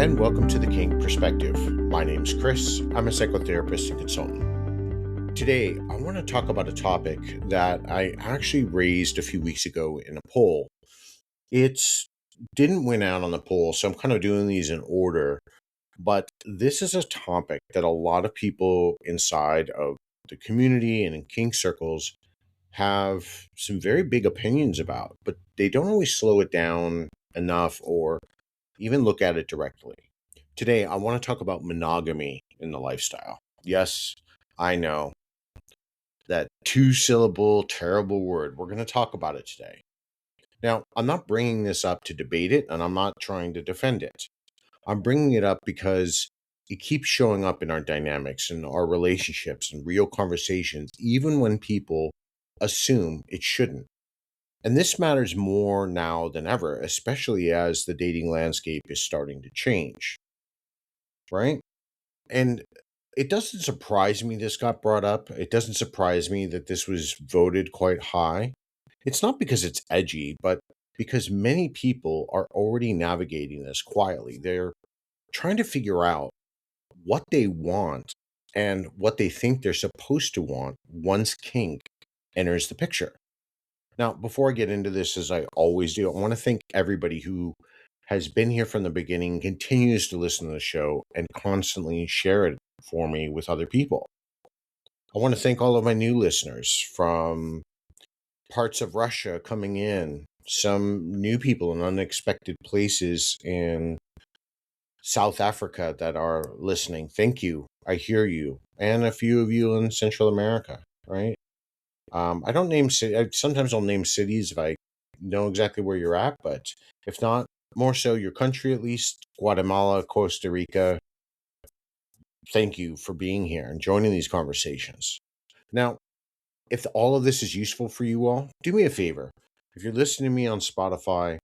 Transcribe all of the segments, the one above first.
and welcome to the Kink Perspective. My name's Chris. I'm a psychotherapist and consultant. Today, I want to talk about a topic that I actually raised a few weeks ago in a poll. It didn't win out on the poll, so I'm kind of doing these in order. But this is a topic that a lot of people inside of the community and in kink circles have some very big opinions about, but they don't always slow it down enough or even look at it directly. Today, I want to talk about monogamy in the lifestyle. Yes, I know that two-syllable, terrible word. We're going to talk about it today. Now, I'm not bringing this up to debate it, and I'm not trying to defend it. I'm bringing it up because it keeps showing up in our dynamics and our relationships and real conversations, even when people assume it shouldn't. And this matters more now than ever, especially as the dating landscape is starting to change, right? And it doesn't surprise me this got brought up. It doesn't surprise me that this was voted quite high. It's not because it's edgy, but because many people are already navigating this quietly. They're trying to figure out what they want and what they think they're supposed to want once kink enters the picture. Now, before I get into this, as I always do, I want to thank everybody who has been here from the beginning, continues to listen to the show, and constantly share it for me with other people. I want to thank all of my new listeners from parts of Russia coming in, some new people in unexpected places in South Africa that are listening. Thank you. I hear you. And a few of you in Central America, right? I don't name sometimes I'll name cities if I know exactly where you're at, but if not, more so your country at least, Guatemala, Costa Rica. Thank you for being here and joining these conversations. Now, if all of this is useful for you all, do me a favor. If you're listening to me on Spotify,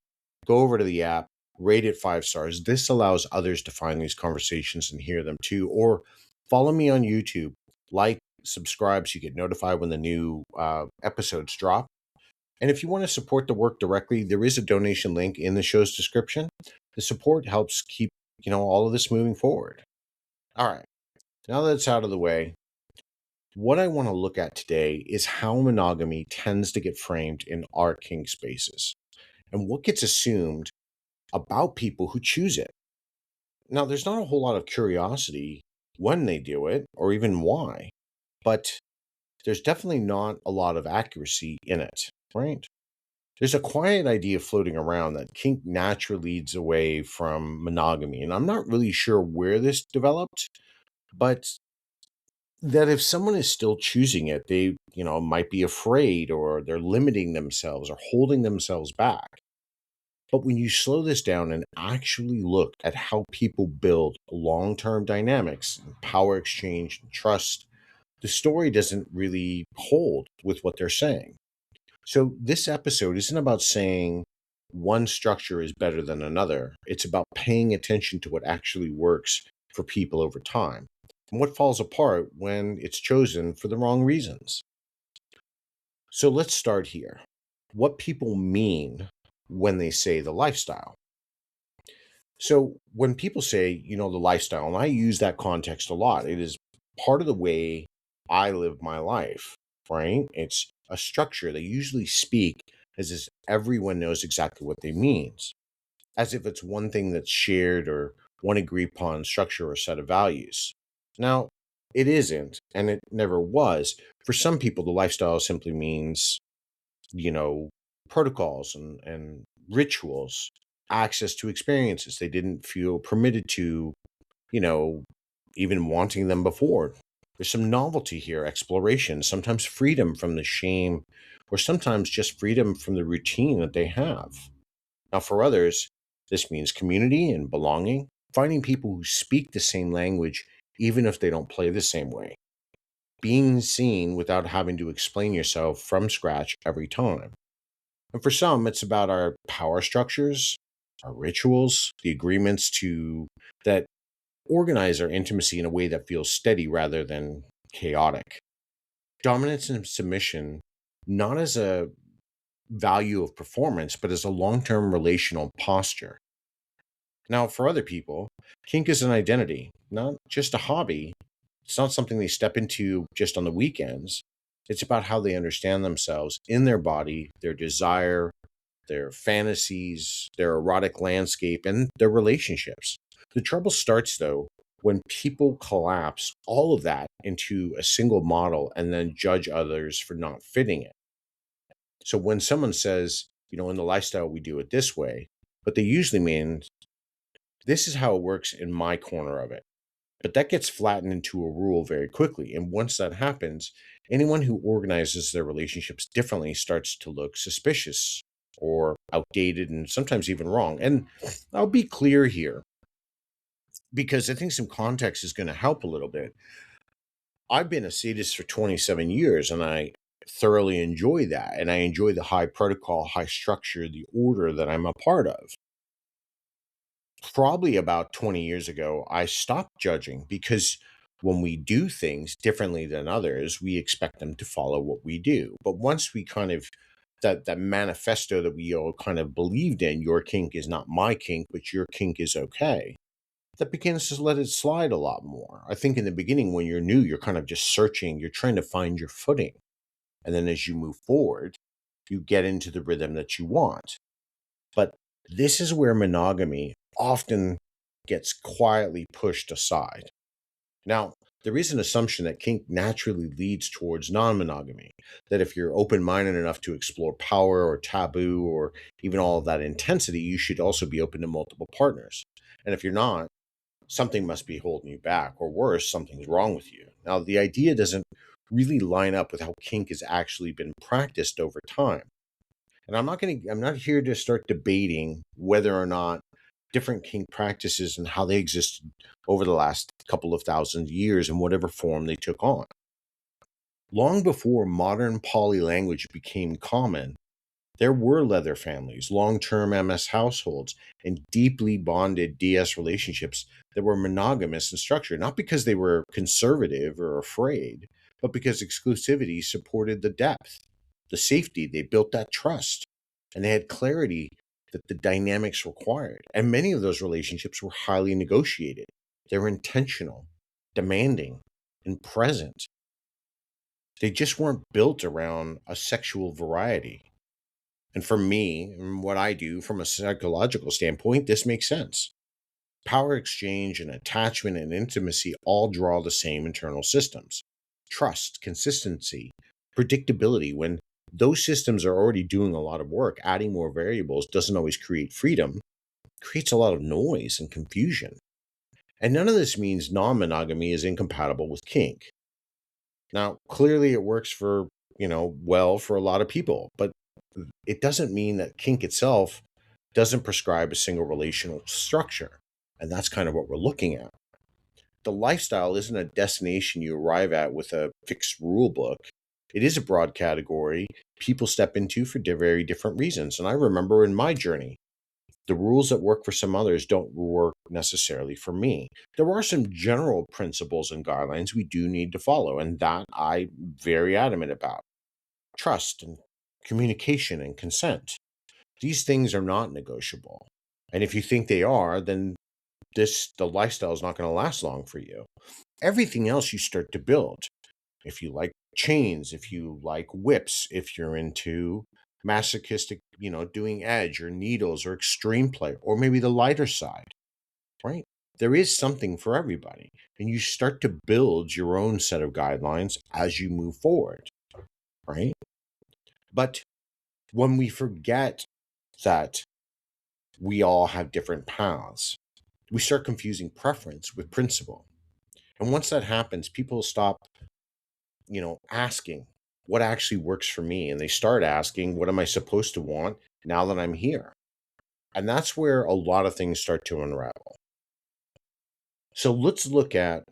go over to the app, rate it 5 stars. This allows others to find these conversations and hear them too. Or follow me on YouTube, like, subscribe so you get notified when the new episodes drop. And if you want to support the work directly, there is a donation link in the show's description. The support helps keep, all of this moving forward. All right. Now that it's out of the way, what I want to look at today is how monogamy tends to get framed in our kink spaces and what gets assumed about people who choose it. Now, there's not a whole lot of curiosity when they do it or even why, but there's definitely not a lot of accuracy in it, right? There's a quiet idea floating around that kink naturally leads away from monogamy, and I'm not really sure where this developed, but that if someone is still choosing it, they, might be afraid or they're limiting themselves or holding themselves back. But when you slow this down and actually look at how people build long-term dynamics, power exchange, and trust, the story doesn't really hold with what they're saying. So this episode isn't about saying one structure is better than another. It's about paying attention to what actually works for people over time and what falls apart when it's chosen for the wrong reasons. So let's start here. What people mean when they say the lifestyle. So when people say, the lifestyle, and I use that context a lot, it is part of the way I live my life, right? It's a structure. They usually speak as if everyone knows exactly what they means, as if it's one thing that's shared or one agreed upon structure or set of values. Now, it isn't, and it never was. For some people, the lifestyle simply means, protocols and rituals, access to experiences they didn't feel permitted to, even wanting them before. There's some novelty here, exploration, sometimes freedom from the shame, or sometimes just freedom from the routine that they have. Now, for others, this means community and belonging, finding people who speak the same language, even if they don't play the same way. Being seen without having to explain yourself from scratch every time. And for some, it's about our power structures, our rituals, the agreements that organize our intimacy in a way that feels steady rather than chaotic. Dominance and submission, not as a value of performance, but as a long-term relational posture. Now, for other people, kink is an identity, not just a hobby. It's not something they step into just on the weekends. It's about how they understand themselves in their body, their desire, their fantasies, their erotic landscape, and their relationships. The trouble starts, though, when people collapse all of that into a single model and then judge others for not fitting it. So when someone says, in the lifestyle we do it this way, what they usually mean, this is how it works in my corner of it. But that gets flattened into a rule very quickly. And once that happens, anyone who organizes their relationships differently starts to look suspicious or outdated and sometimes even wrong. And I'll be clear here because I think some context is going to help a little bit. I've been a sadist for 27 years and I thoroughly enjoy that. And I enjoy the high protocol, high structure, the order that I'm a part of. Probably about 20 years ago, I stopped judging because when we do things differently than others, we expect them to follow what we do. But once we kind of that manifesto that we all kind of believed in, your kink is not my kink, but your kink is okay. That begins to let it slide a lot more. I think in the beginning, when you're new, you're kind of just searching, you're trying to find your footing. And then as you move forward, you get into the rhythm that you want. But this is where monogamy often gets quietly pushed aside. Now, there is an assumption that kink naturally leads towards non monogamy, that if you're open minded enough to explore power or taboo or even all of that intensity, you should also be open to multiple partners. And if you're not, something must be holding you back, or worse, something's wrong with you. Now, the idea doesn't really line up with how kink has actually been practiced over time. And I'm not here to start debating whether or not different kink practices and how they existed over the last couple of thousand years in whatever form they took on. Long before modern poly language became common, there were leather families, long term MS households, and deeply bonded DS relationships that were monogamous in structure, not because they were conservative or afraid, but because exclusivity supported the depth, the safety. They built that trust, and they had clarity that the dynamics required. And many of those relationships were highly negotiated, they were intentional, demanding, and present. They just weren't built around a sexual variety. And for me, and what I do from a psychological standpoint, this makes sense. Power exchange and attachment and intimacy all draw the same internal systems: trust, consistency, predictability. When those systems are already doing a lot of work, adding more variables doesn't always create freedom, it creates a lot of noise and confusion. And none of this means non monogamy is incompatible with kink. Now, clearly it works for, well for a lot of people, but it doesn't mean that kink itself doesn't prescribe a single relational structure. And that's kind of what we're looking at. The lifestyle isn't a destination you arrive at with a fixed rule book. It is a broad category people step into for very different reasons. And I remember in my journey, the rules that work for some others don't work necessarily for me. There are some general principles and guidelines we do need to follow, and that I'm very adamant about: trust and communication and consent. These things are not negotiable. And if you think they are, then the lifestyle is not going to last long for you. Everything else you start to build. If you like chains, if you like whips, if you're into masochistic, doing edge or needles or extreme play, or maybe the lighter side, right? There is something for everybody. And you start to build your own set of guidelines as you move forward, right? But when we forget that we all have different paths, we start confusing preference with principle. And once that happens, people stop, asking what actually works for me. And they start asking, what am I supposed to want now that I'm here? And that's where a lot of things start to unravel. So let's look at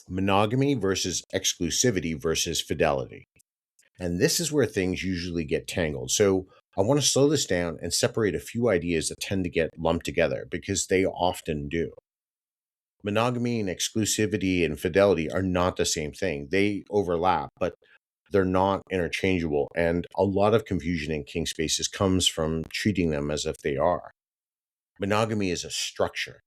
monogamy versus exclusivity versus fidelity. And this is where things usually get tangled. So I want to slow this down and separate a few ideas that tend to get lumped together because they often do. Monogamy and exclusivity and fidelity are not the same thing. They overlap, but they're not interchangeable. And a lot of confusion in kink spaces comes from treating them as if they are. Monogamy is a structure.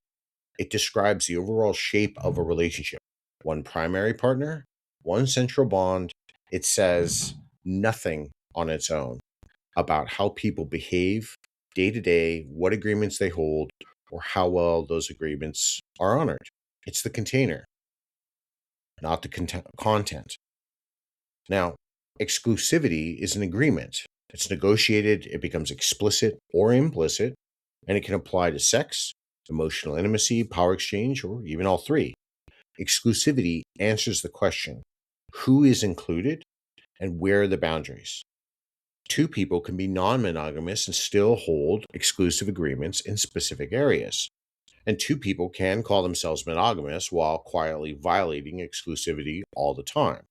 It describes the overall shape of a relationship. One primary partner, one central bond. It says nothing on its own about how people behave day to day, what agreements they hold, or how well those agreements are honored. It's the container, not the content. Now, exclusivity is an agreement. It's negotiated, it becomes explicit or implicit, and it can apply to sex, emotional intimacy, power exchange, or even all three. Exclusivity answers the question, who is included and where are the boundaries? Two people can be non monogamous and still hold exclusive agreements in specific areas. And two people can call themselves monogamous while quietly violating exclusivity all the time.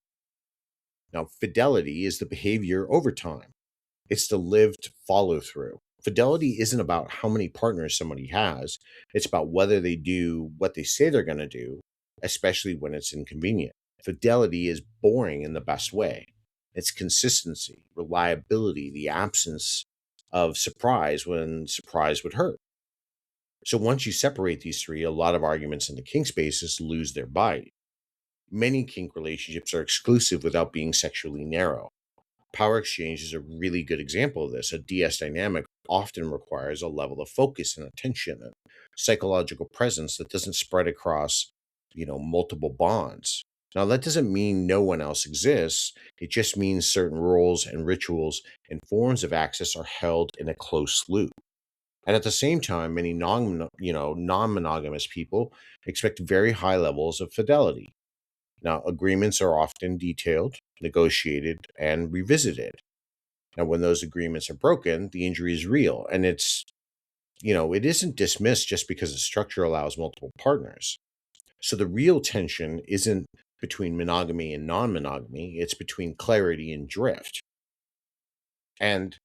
Now, fidelity is the behavior over time, it's the lived follow through. Fidelity isn't about how many partners somebody has, it's about whether they do what they say they're going to do, especially when it's inconvenient. Fidelity is boring in the best way. It's consistency, reliability, the absence of surprise when surprise would hurt. So once you separate these three, a lot of arguments in the kink spaces lose their bite. Many kink relationships are exclusive without being sexually narrow. Power exchange is a really good example of this. A DS dynamic often requires a level of focus and attention and psychological presence that doesn't spread across, multiple bonds. Now, that doesn't mean no one else exists. It just means certain roles and rituals and forms of access are held in a close loop. And at the same time, many non-monogamous people expect very high levels of fidelity. Now, agreements are often detailed, negotiated, and revisited. Now, when those agreements are broken, the injury is real. And it isn't dismissed just because the structure allows multiple partners. So the real tension isn't between monogamy and non monogamy, it's between clarity and drift. And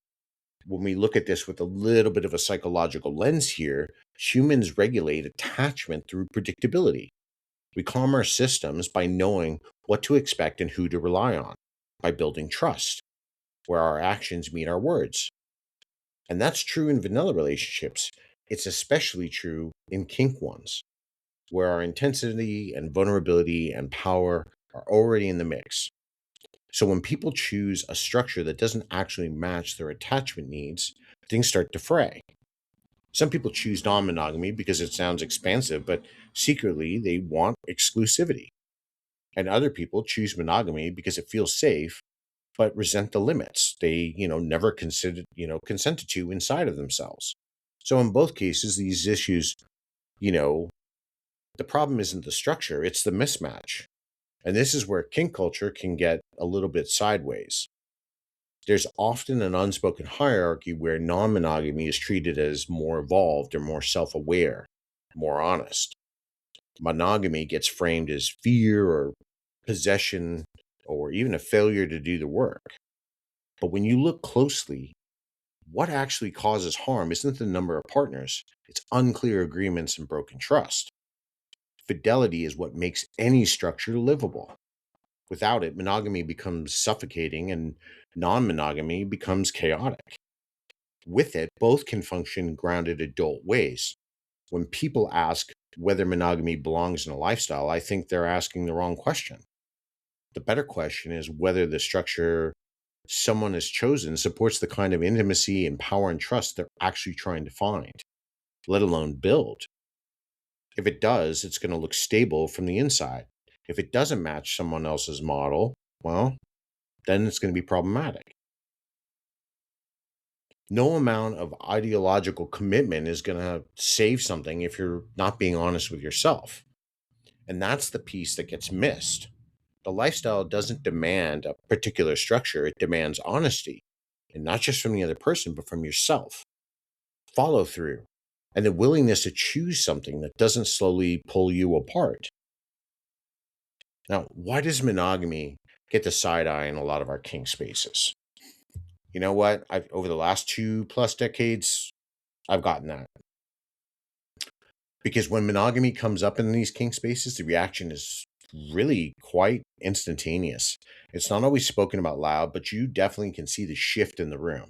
when we look at this with a little bit of a psychological lens here, humans regulate attachment through predictability. We calm our systems by knowing what to expect and who to rely on, by building trust, where our actions meet our words. And that's true in vanilla relationships. It's especially true in kink ones, where our intensity and vulnerability and power are already in the mix. So when people choose a structure that doesn't actually match their attachment needs, things start to fray. Some people choose non monogamy because it sounds expansive, but secretly they want exclusivity. And other people choose monogamy because it feels safe, but resent the limits they, never consented to inside of themselves. So in both cases, these issues, you know, the problem isn't the structure, it's the mismatch. And this is where kink culture can get a little bit sideways. There's often an unspoken hierarchy where non monogamy is treated as more evolved or more self aware, more honest. Monogamy gets framed as fear or possession or even a failure to do the work. But when you look closely, what actually causes harm isn't the number of partners, it's unclear agreements and broken trust. Fidelity is what makes any structure livable. Without it, monogamy becomes suffocating and non monogamy becomes chaotic. With it, both can function in grounded adult ways. When people ask whether monogamy belongs in a lifestyle, I think they're asking the wrong question. The better question is whether the structure someone has chosen supports the kind of intimacy and power and trust they're actually trying to find, let alone build. If it does, it's going to look stable from the inside. If it doesn't match someone else's model, well, then it's going to be problematic. No amount of ideological commitment is going to save something if you're not being honest with yourself. And that's the piece that gets missed. The lifestyle doesn't demand a particular structure, it demands honesty. And not just from the other person, but from yourself. Follow through and the willingness to choose something that doesn't slowly pull you apart. Now, why does monogamy get the side eye in a lot of our kink spaces? You know what? Over the last 2+ decades, I've gotten that. Because when monogamy comes up in these kink spaces, the reaction is really quite instantaneous. It's not always spoken about loud, but you definitely can see the shift in the room.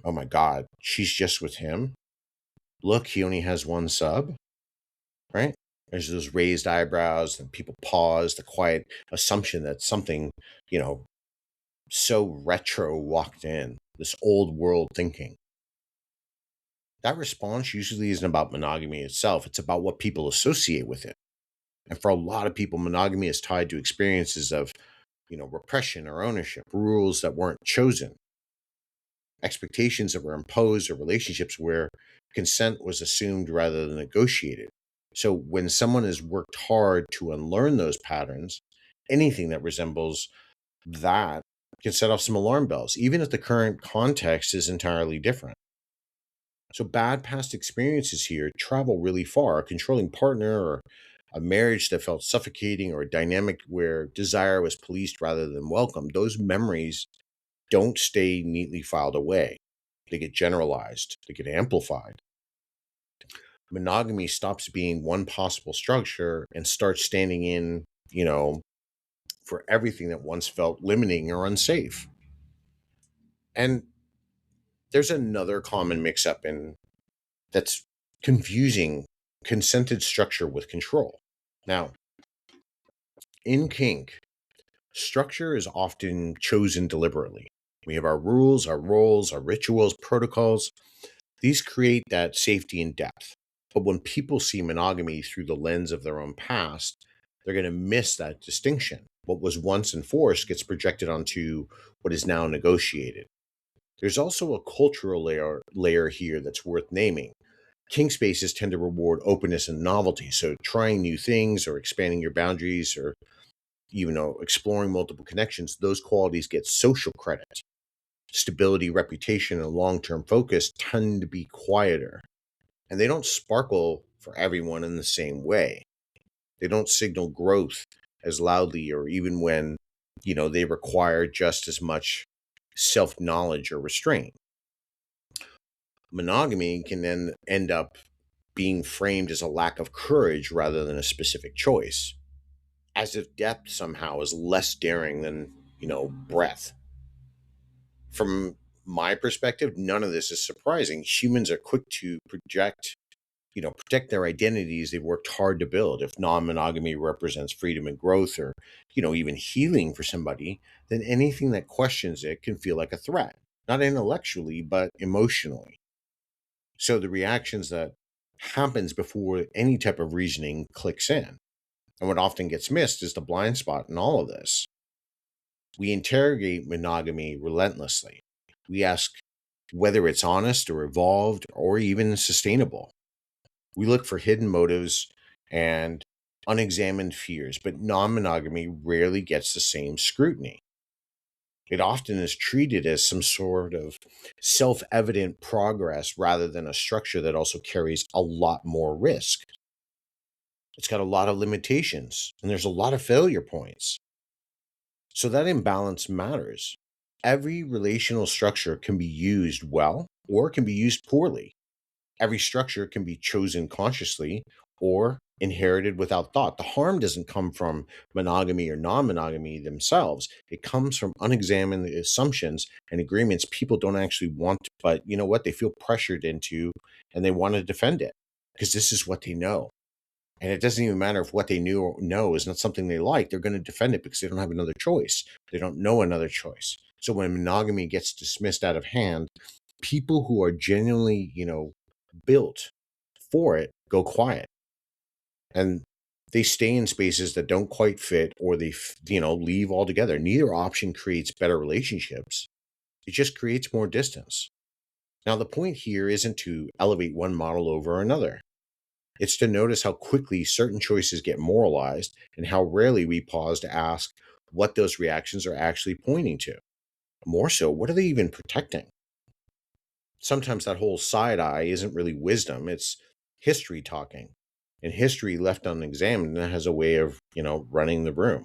Oh my God, she's just with him? look, he only has one sub, right? There's those raised eyebrows and people pause, the quiet assumption that something, you know, so retro walked in, this old world thinking. That response usually isn't about monogamy itself, it's about what people associate with it. And for a lot of people, monogamy is tied to experiences of, repression or ownership, rules that weren't chosen, expectations that were imposed, or relationships where consent was assumed rather than negotiated. So when someone has worked hard to unlearn those patterns, anything that resembles that can set off some alarm bells, even if the current context is entirely different. So bad past experiences here travel really far. A controlling partner, or a marriage that felt suffocating, or a dynamic where desire was policed rather than welcomed, those memories don't stay neatly filed away. They get generalized, they get amplified. Monogamy stops being one possible structure and starts standing in, for everything that once felt limiting or unsafe. And there's another common mix up in that's confusing consented structure with control. Now, in kink, structure is often chosen deliberately. We have our rules, our roles, our rituals, protocols. These create that safety and depth. But when people see monogamy through the lens of their own past, they're going to miss that distinction. What was once enforced gets projected onto what is now negotiated. There's also a cultural layer here that's worth naming. Kink spaces tend to reward openness and novelty. So trying new things or expanding your boundaries or exploring multiple connections, those qualities get social credit. Stability, reputation, and long-term focus tend to be quieter. And they don't sparkle for everyone in the same way. They don't signal growth as loudly or even when, they require just as much self-knowledge or restraint. Monogamy can then end up being framed as a lack of courage rather than a specific choice, as if depth somehow is less daring than, breadth. From my perspective, none of this is surprising. Humans are quick to protect their identities they've worked hard to build. If non-monogamy represents freedom and growth or, even healing for somebody, then anything that questions it can feel like a threat, not intellectually, but emotionally. So the reactions that happens before any type of reasoning clicks in. And what often gets missed is the blind spot in all of this. We interrogate monogamy relentlessly. We ask whether it's honest or evolved or even sustainable. We look for hidden motives and unexamined fears, but non monogamy rarely gets the same scrutiny. It often is treated as some sort of self evident progress rather than a structure that also carries a lot more risk. It's got a lot of limitations and there's a lot of failure points. So that imbalance matters. Every relational structure can be used well or can be used poorly. Every structure can be chosen consciously or inherited without thought. The harm doesn't come from monogamy or non monogamy themselves, it comes from unexamined assumptions and agreements people don't actually want, but you know what? They feel pressured into and they want to defend it because this is what they know. And it doesn't even matter if what they knew or know is not something they like. They're going to defend it because they don't have another choice. They don't know another choice. So when monogamy gets dismissed out of hand, people who are genuinely, built for it go quiet. And they stay in spaces that don't quite fit or they, leave altogether. Neither option creates better relationships. It just creates more distance. Now, the point here isn't to elevate one model over another. It's to notice how quickly certain choices get moralized and how rarely we pause to ask what those reactions are actually pointing to. More so, what are they even protecting? Sometimes that whole side eye isn't really wisdom, it's history talking. And history left unexamined has a way of, running the room.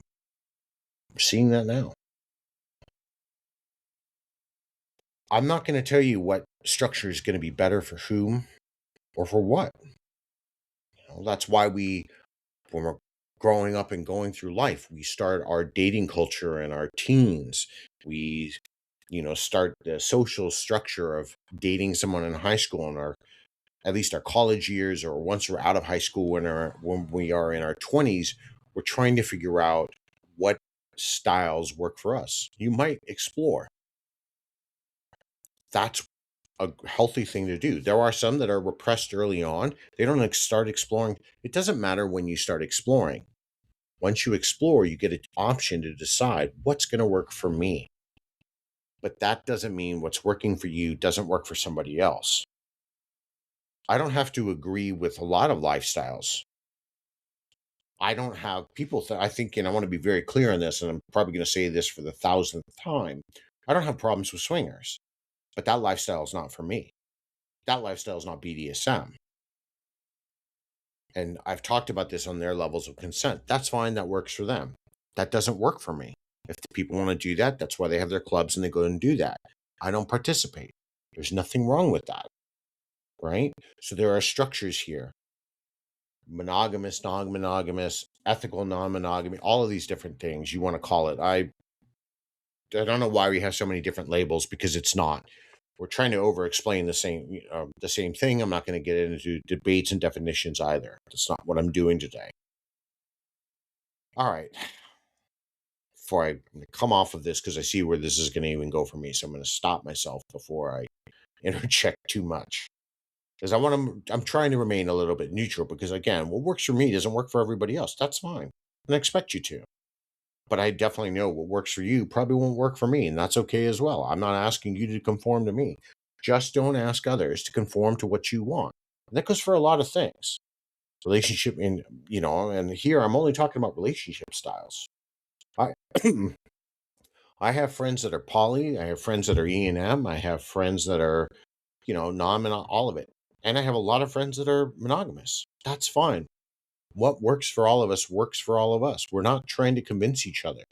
We're seeing that now. I'm not going to tell you what structure is going to be better for whom or for what. That's why when we're growing up and going through life, we start our dating culture in our teens. We, start the social structure of dating someone in high school and our at least our college years, or once we're out of high school, when we are in our 20s, we're trying to figure out what styles work for us. You might explore. That's a healthy thing to do. There are some that are repressed early on. They don't start exploring. It doesn't matter when you start exploring. Once you explore, you get an option to decide what's going to work for me. But that doesn't mean what's working for you doesn't work for somebody else. I don't have to agree with a lot of lifestyles. I don't have people I think, and I want to be very clear on this, and I'm probably going to say this for the 1000th time. I don't have problems with swingers, but that lifestyle is not for me. That lifestyle is not BDSM. And I've talked about this on their levels of consent. That's fine. That works for them. That doesn't work for me. If the people want to do that, that's why they have their clubs and they go and do that. I don't participate. There's nothing wrong with that, right? So there are structures here: monogamous, non-monogamous, ethical, non-monogamy, all of these different things you want to call it. I don't know why we have so many different labels, because it's not. We're trying to over-explain the same thing. I'm not going to get into debates and definitions either. That's not what I'm doing today. All right. Before I come off of this, because I see where this is going to even go for me, so I'm going to stop myself before I interject too much. Because I'm trying to remain a little bit neutral, because again, what works for me doesn't work for everybody else. That's fine. And I expect you to. But I definitely know what works for you probably won't work for me, and that's okay as well. I'm not asking you to conform to me. Just don't ask others to conform to what you want. And that goes for a lot of things. Relationship and here I'm only talking about relationship styles. I I have friends that are poly, I have friends that are E&M, I have friends that are, all of it. And I have a lot of friends that are monogamous. That's fine. What works for all of us works for all of us. We're not trying to convince each other.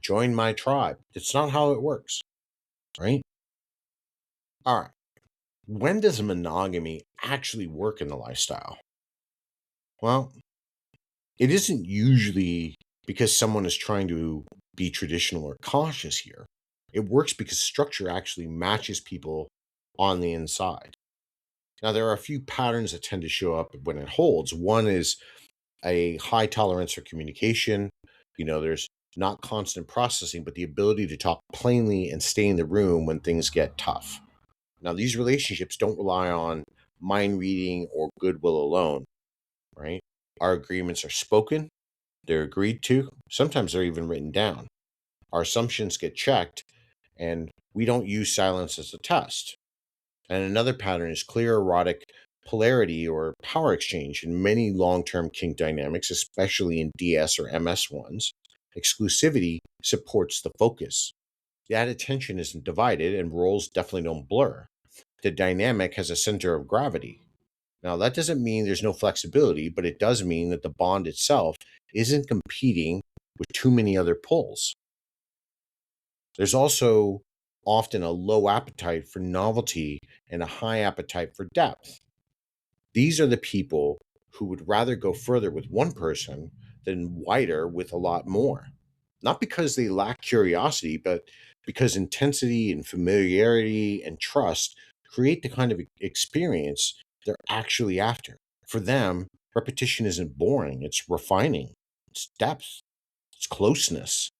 Join my tribe. It's not how it works, right? All right. When does monogamy actually work in the lifestyle? Well, it isn't usually because someone is trying to be traditional or cautious here. It works because structure actually matches people on the inside. Now, there are a few patterns that tend to show up when it holds. One is a high tolerance for communication. There's not constant processing, but the ability to talk plainly and stay in the room when things get tough. Now, these relationships don't rely on mind reading or goodwill alone, right? Our agreements are spoken, they're agreed to, sometimes they're even written down. Our assumptions get checked, and we don't use silence as a test. And another pattern is clear erotic polarity or power exchange in many long-term kink dynamics, especially in DS or MS ones. Exclusivity supports the focus. That attention isn't divided, and roles definitely don't blur. The dynamic has a center of gravity. Now, that doesn't mean there's no flexibility, but it does mean that the bond itself isn't competing with too many other pulls. There's also often a low appetite for novelty and a high appetite for depth. These are the people who would rather go further with one person than wider with a lot more. Not because they lack curiosity, but because intensity and familiarity and trust create the kind of experience they're actually after. For them, repetition isn't boring, it's refining, it's depth, it's closeness.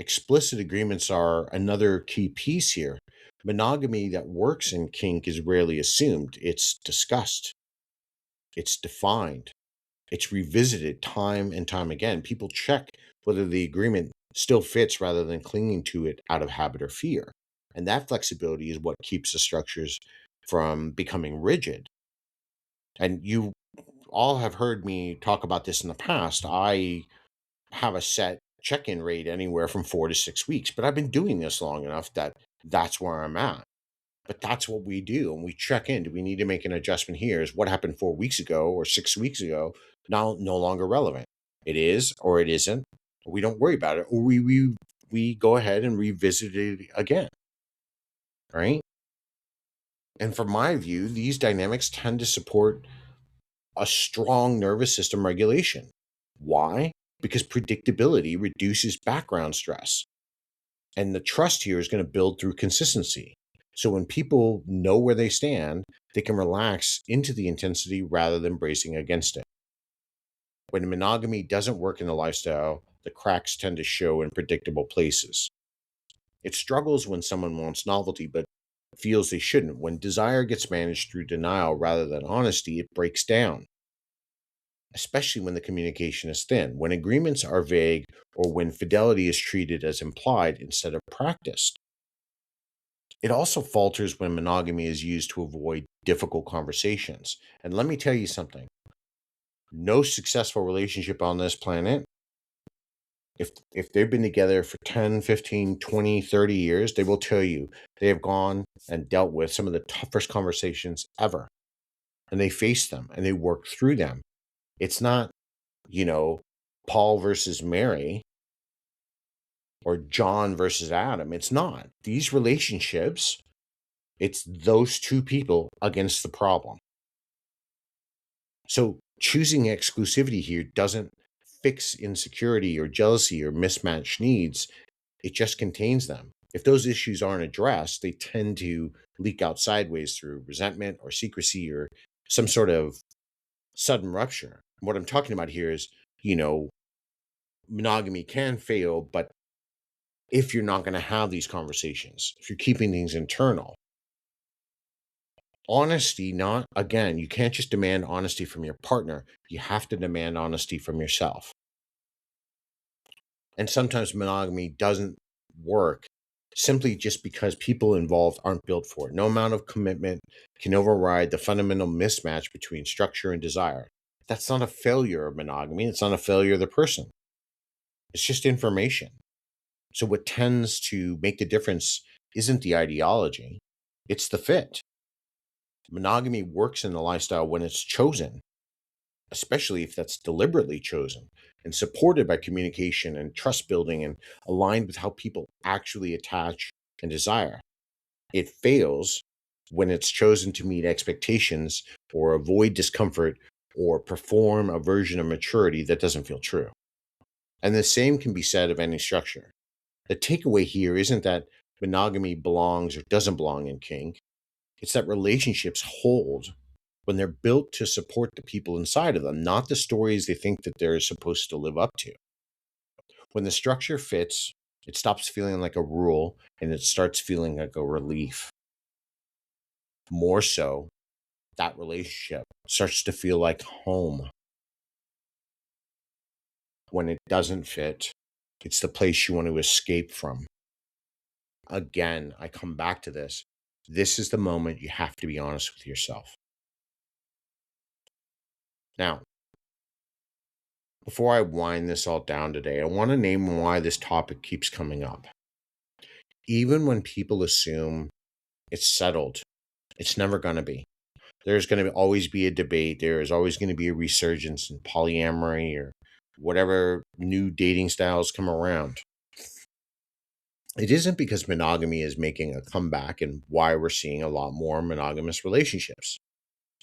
Explicit agreements are another key piece here. Monogamy that works in kink is rarely assumed, it's discussed, it's defined, it's revisited time and time again. People check whether the agreement still fits rather than clinging to it out of habit or fear. And that flexibility is what keeps the structures from becoming rigid. And you all have heard me talk about this in the past. I have a set check-in rate anywhere from 4 to 6 weeks, but I've been doing this long enough that that's where I'm at. But that's what we do, and we check in. Do we need to make an adjustment here? Is what happened 4 weeks ago or 6 weeks ago now no longer relevant? It is, or it isn't. We don't worry about it, or we go ahead and revisit it again, right? And from my view, these dynamics tend to support a strong nervous system regulation. Why? Because predictability reduces background stress. And the trust here is going to build through consistency. So when people know where they stand, they can relax into the intensity rather than bracing against it. When monogamy doesn't work in the lifestyle, the cracks tend to show in predictable places. It struggles when someone wants novelty but feels they shouldn't. When desire gets managed through denial rather than honesty, it breaks down, especially when the communication is thin, when agreements are vague, or when fidelity is treated as implied instead of practiced. It also falters when monogamy is used to avoid difficult conversations. And let me tell you something, no successful relationship on this planet, if they've been together for 10, 15, 20, 30 years, they will tell you they have gone and dealt with some of the toughest conversations ever. And they face them and they work through them. It's not, you know, Paul versus Mary or John versus Adam. It's not. These relationships, it's those two people against the problem. So choosing exclusivity here doesn't fix insecurity or jealousy or mismatched needs. It just contains them. If those issues aren't addressed, they tend to leak out sideways through resentment or secrecy or some sort of sudden rupture. What I'm talking about here is, monogamy can fail, but if you're not going to have these conversations, if you're keeping things internal, honesty, not again, you can't just demand honesty from your partner. You have to demand honesty from yourself. And sometimes monogamy doesn't work simply just because people involved aren't built for it. No amount of commitment can override the fundamental mismatch between structure and desire. That's not a failure of monogamy. It's not a failure of the person. It's just information. So what tends to make the difference isn't the ideology, it's the fit. Monogamy works in the lifestyle when it's chosen, especially if that's deliberately chosen and supported by communication and trust building and aligned with how people actually attach and desire. It fails when it's chosen to meet expectations or avoid discomfort or perform a version of maturity that doesn't feel true. And the same can be said of any structure. The takeaway here isn't that monogamy belongs or doesn't belong in kink. It's that relationships hold when they're built to support the people inside of them, not the stories they think that they're supposed to live up to. When the structure fits, it stops feeling like a rule and it starts feeling like a relief. More so, that relationship starts to feel like home. When it doesn't fit, it's the place you want to escape from. Again, I come back to this. This is the moment you have to be honest with yourself. Now, before I wind this all down today, I want to name why this topic keeps coming up. Even when people assume it's settled, it's never going to be. There's going to always be a debate. There is always going to be a resurgence in polyamory or whatever new dating styles come around. It isn't because monogamy is making a comeback and why we're seeing a lot more monogamous relationships.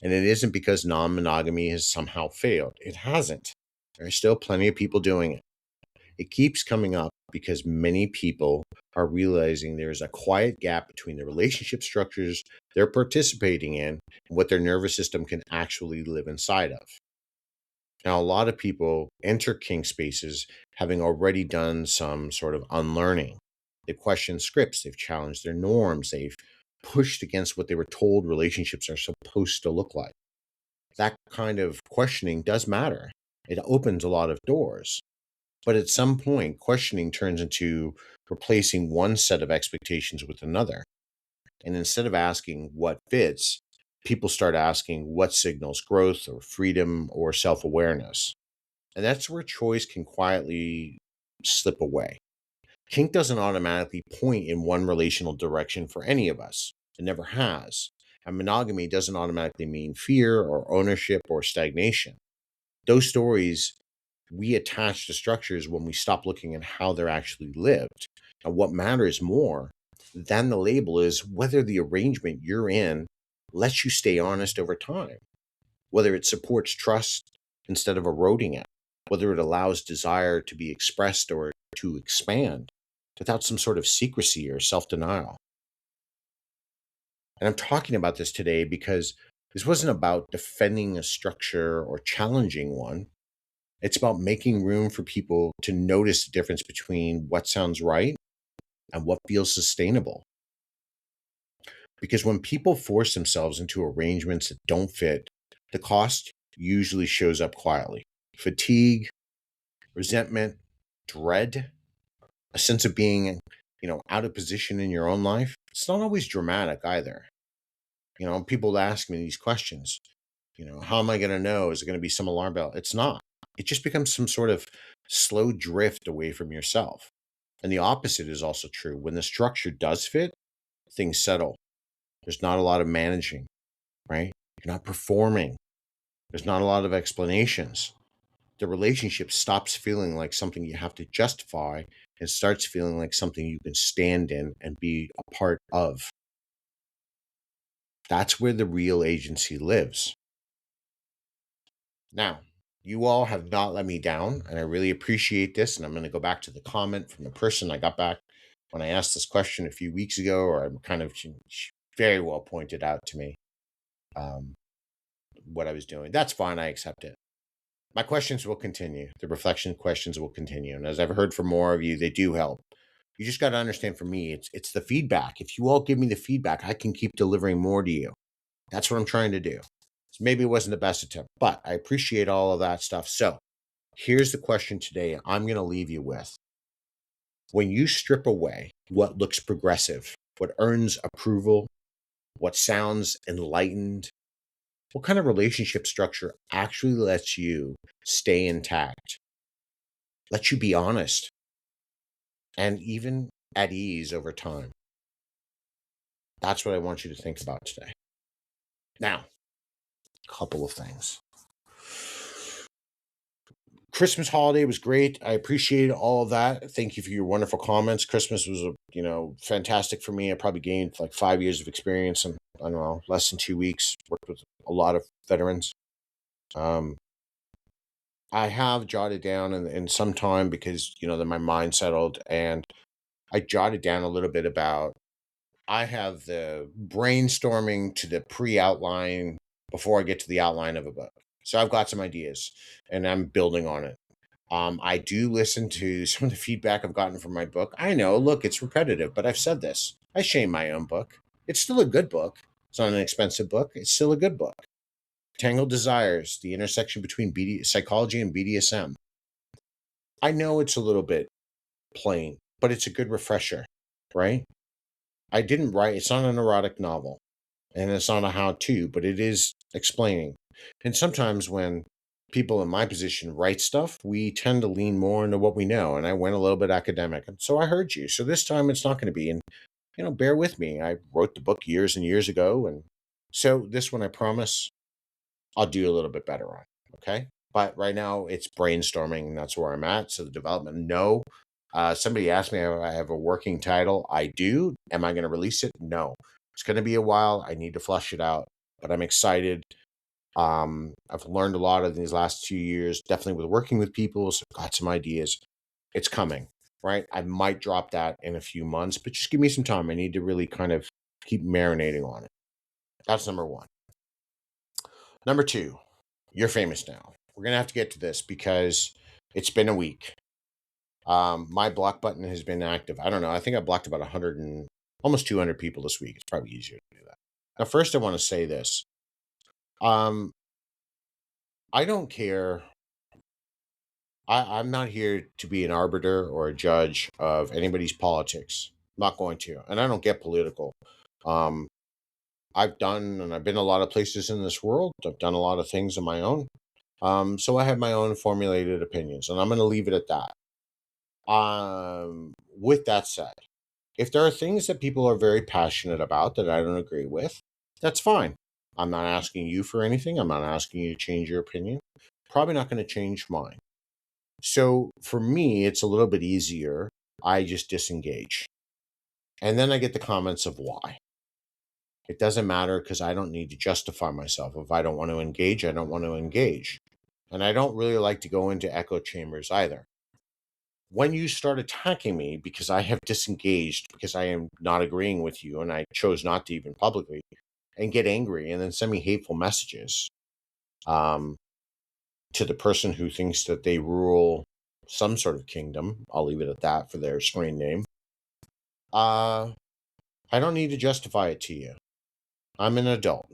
And it isn't because non monogamy has somehow failed. It hasn't. There are still plenty of people doing it. It keeps coming up because many people are realizing there's a quiet gap between the relationship structures they're participating in and what their nervous system can actually live inside of. Now, a lot of people enter kink spaces having already done some sort of unlearning. They've questioned scripts, they've challenged their norms, they've pushed against what they were told relationships are supposed to look like. That kind of questioning does matter. It opens a lot of doors. But at some point, questioning turns into replacing one set of expectations with another. And instead of asking what fits, people start asking what signals growth or freedom or self awareness. And that's where choice can quietly slip away. Kink doesn't automatically point in one relational direction for any of us. It never has. And monogamy doesn't automatically mean fear or ownership or stagnation. Those stories we attach to structures when we stop looking at how they're actually lived. And what matters more than the label is whether the arrangement you're in lets you stay honest over time, whether it supports trust instead of eroding it, whether it allows desire to be expressed or to expand without some sort of secrecy or self denial. And I'm talking about this today because this wasn't about defending a structure or challenging one. It's about making room for people to notice the difference between what sounds right and what feels sustainable. Because when people force themselves into arrangements that don't fit, the cost usually shows up quietly. Fatigue, resentment, dread, a sense of being, out of position in your own life. It's not always dramatic either. People ask me these questions. How am I going to know? Is it going to be some alarm bell? It's not. It just becomes some sort of slow drift away from yourself. And the opposite is also true. When the structure does fit, things settle. There's not a lot of managing, right? You're not performing. There's not a lot of explanations. The relationship stops feeling like something you have to justify and starts feeling like something you can stand in and be a part of. That's where the real agency lives. Now, you all have not let me down, and I really appreciate this. And I'm going to go back to the comment from the person I got back when I asked this question a few weeks ago, or I'm kind of she very well pointed out to me um, what I was doing. That's fine. I accept it. My questions will continue. The reflection questions will continue. And as I've heard from more of you, they do help. You just got to understand, for me, it's the feedback. If you all give me the feedback, I can keep delivering more to you. That's what I'm trying to do. So maybe it wasn't the best attempt, but I appreciate all of that stuff. So here's the question today I'm going to leave you with. When you strip away what looks progressive, what earns approval, what sounds enlightened, what kind of relationship structure actually lets you stay intact, lets you be honest, and even at ease over time? That's what I want you to think about today. Now, a couple of things. Christmas holiday was great. I appreciated all of that. Thank you for your wonderful comments. Christmas was, fantastic for me. I probably gained like 5 years of experience in, I don't know, less than 2 weeks. Worked with a lot of veterans. I have jotted down in some time because, then my mind settled, and I jotted down a little bit about, I have the brainstorming to the pre-outline before I get to the outline of a book. So I've got some ideas and I'm building on it. I do listen to some of the feedback I've gotten from my book. I know, look, it's repetitive, but I've said this. I shame my own book. It's still a good book. It's not an expensive book. It's still a good book. Tangled Desires, the intersection between psychology and BDSM. I know it's a little bit plain, but it's a good refresher, right? I didn't write, it's not an erotic novel, and it's not a how-to, but it is explaining. And sometimes when people in my position write stuff, we tend to lean more into what we know. And I went a little bit academic. And so I heard you. So this time it's not going to be. And, bear with me. I wrote the book years and years ago. And so this one, I promise, I'll do a little bit better on. Okay. But right now it's brainstorming. And that's where I'm at. So the development, no. Somebody asked me if I have a working title. I do. Am I going to release it? No. It's going to be a while. I need to flush it out. But I'm excited. I've learned a lot of these last 2 years, definitely with working with people. So I've got some ideas. It's coming, right? I might drop that in a few months, but just give me some time. I need to really kind of keep marinating on it. That's number one. Number two, you're famous now. We're going to have to get to this because it's been a week. My block button has been active. I don't know. I think I blocked about 100 and almost 200 people this week. It's probably easier to do that. Now, first, I want to say this. I don't care. I'm not here to be an arbiter or a judge of anybody's politics. I'm not going to. And I don't get political. Um, I've been a lot of places in this world. I've done a lot of things on my own. So I have my own formulated opinions, and I'm going to leave it at that. With that said, if there are things that people are very passionate about that I don't agree with, that's fine. I'm not asking you for anything. I'm not asking you to change your opinion. Probably not going to change mine. So for me, it's a little bit easier. I just disengage. And then I get the comments of why. It doesn't matter because I don't need to justify myself. If I don't want to engage, I don't want to engage. And I don't really like to go into echo chambers either. When you start attacking me because I have disengaged, because I am not agreeing with you, and I chose not to even publicly, and get angry and then send me hateful messages to the person who thinks that they rule some sort of kingdom. I'll leave it at that for their screen name. I don't need to justify it to you. I'm an adult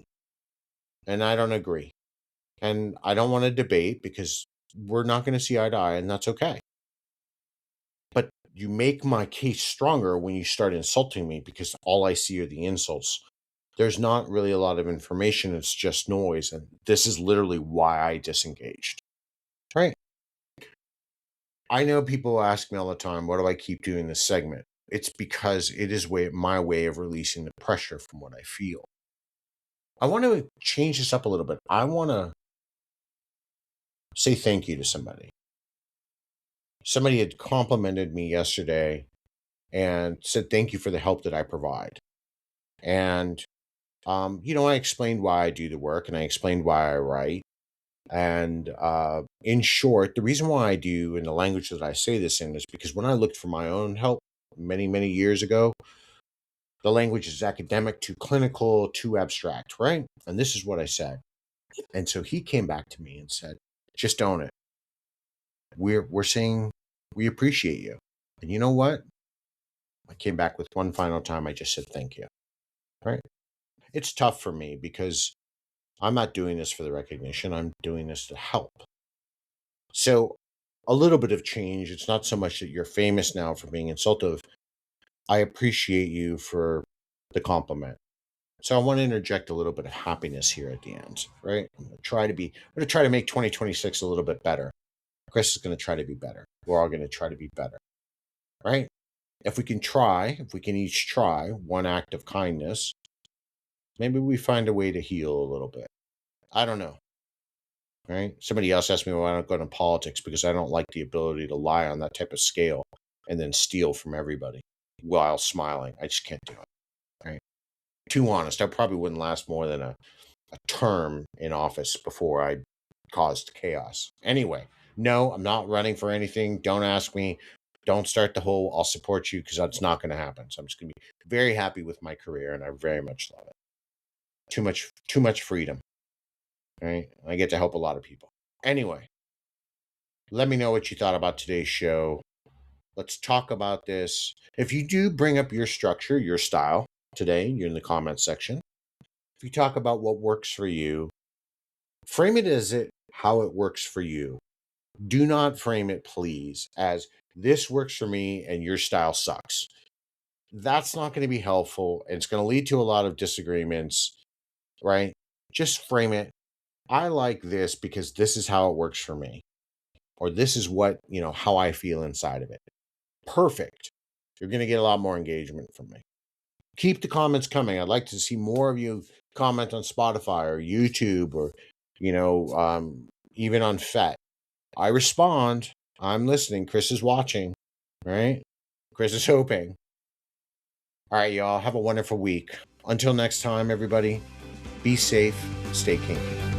and I don't agree. And I don't want to debate because we're not going to see eye to eye, and that's okay. But you make my case stronger when you start insulting me because all I see are the insults. There's not really a lot of information. It's just noise. And this is literally why I disengaged. Right? I know people ask me all the time, why do I keep doing this segment? It's because it is my way of releasing the pressure from what I feel. I want to change this up a little bit. I want to say thank you to somebody. Somebody had complimented me yesterday and said thank you for the help that I provide. And, I explained why I do the work and I explained why I write. And in short, the reason why I do in the language that I say this in is because when I looked for my own help many, many years ago, the language is academic, too clinical, too abstract, right? And this is what I said. And so he came back to me and said, just own it. We're saying we appreciate you. And you know what? I came back with one final time. I just said thank you. Right? It's tough for me because I'm not doing this for the recognition. I'm doing this to help. So a little bit of change. It's not so much that you're famous now for being insultive. I appreciate you for the compliment. So I want to interject a little bit of happiness here at the end, right? I'm going to try to make 2026 a little bit better. Chris is going to try to be better. We're all going to try to be better, right? If we can each try one act of kindness, maybe we find a way to heal a little bit. I don't know, right? Somebody else asked me why I don't go into politics because I don't like the ability to lie on that type of scale and then steal from everybody while smiling. I just can't do it, right? Too honest. I probably wouldn't last more than a term in office before I caused chaos. Anyway, no, I'm not running for anything. Don't ask me. Don't start the whole I'll support you because that's not going to happen. So I'm just going to be very happy with my career and I very much love it. Too much freedom. Right? I get to help a lot of people. Anyway, let me know what you thought about today's show. Let's talk about this. If you do bring up your structure, your style today, you're in the comments section. If you talk about what works for you, frame it as how it works for you. Do not frame it, please, as this works for me and your style sucks. That's not going to be helpful. And it's going to lead to a lot of disagreements, right? Just frame it. I like this because this is how it works for me. Or this is what, how I feel inside of it. Perfect. You're going to get a lot more engagement from me. Keep the comments coming. I'd like to see more of you comment on Spotify or YouTube or, even on Fet. I respond. I'm listening. Chris is watching, right? Chris is hoping. All right, y'all. Have a wonderful week. Until next time, everybody, be safe, stay kinky.